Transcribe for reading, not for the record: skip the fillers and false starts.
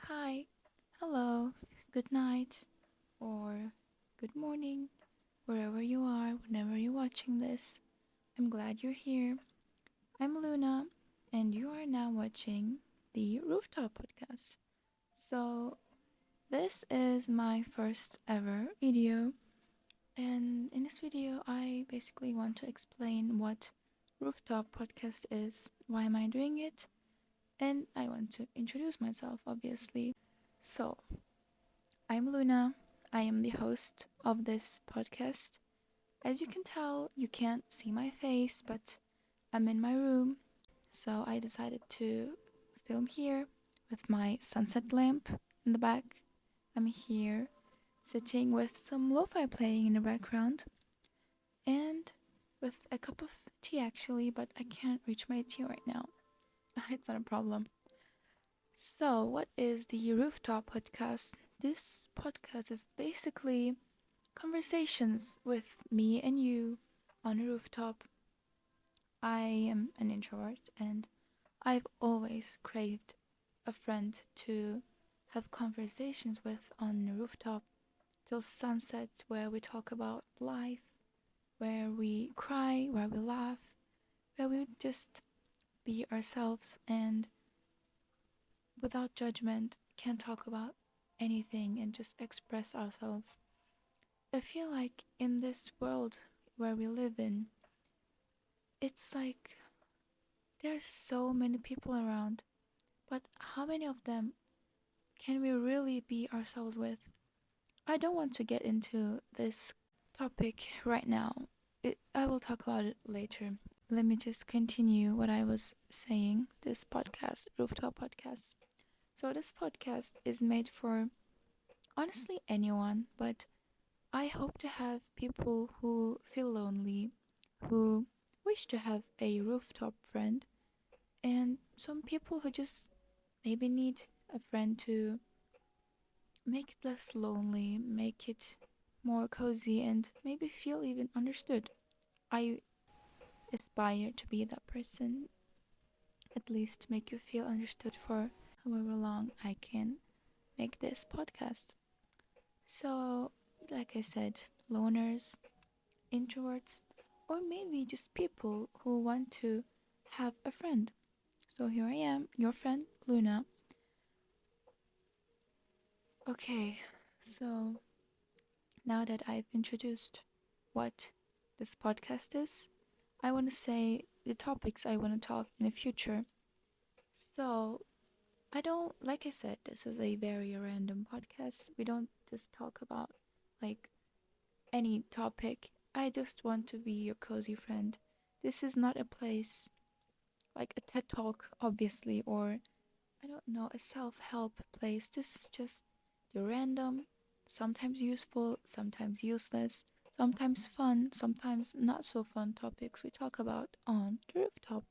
Hi, hello, good night, or good morning, wherever you are, whenever you're watching this. I'm glad you're here. I'm Luna, and you are now watching the Rooftop podcast. So, this is my first ever video, and in this video, I basically want to explain what Rooftop podcast is, why am I doing it, and I want to introduce myself, obviously. So, I'm Luna. I am the host of this podcast. As you can tell, you can't see my face, but I'm in my room. So I decided to film here with my sunset lamp in the back. I'm here sitting with some lo-fi playing in the background and with a cup of tea actually, but I can't reach my tea right now. It's not a problem. So, what is the Rooftop podcast? This podcast is basically conversations with me and you on a rooftop. I am an introvert and I've always craved a friend to have conversations with on the rooftop till sunset, where we talk about life, where we cry, where we laugh, where we just be ourselves and without judgment can talk about anything and just express ourselves. I feel like in this world where we live in, it's like there's so many people around, but how many of them can we really be ourselves with? I don't want to get into this topic right now. I will talk about it later. Let me just continue what I was saying. This podcast, Rooftop Podcast. So, this podcast is made for honestly anyone, but I hope to have people who feel lonely, who wish to have a rooftop friend, and some people who just maybe need a friend to make it less lonely, make it more cozy, and maybe feel even understood. I aspire to be that person, at least make you feel understood for however long I can make this podcast. So, like I said, loners, introverts, or maybe just people who want to have a friend. So here I am, your friend Luna. Okay, so now that I've introduced what this podcast is, I want to say the topics I want to talk in the future. So, I don't, like I said, this is a very random podcast. We don't just talk about like any topic. I just want to be your cozy friend. This is not a place like a TED Talk, obviously, or I don't know, a self help place. This is just the random, sometimes useful, sometimes useless, sometimes fun, sometimes not so fun topics we talk about on the rooftop.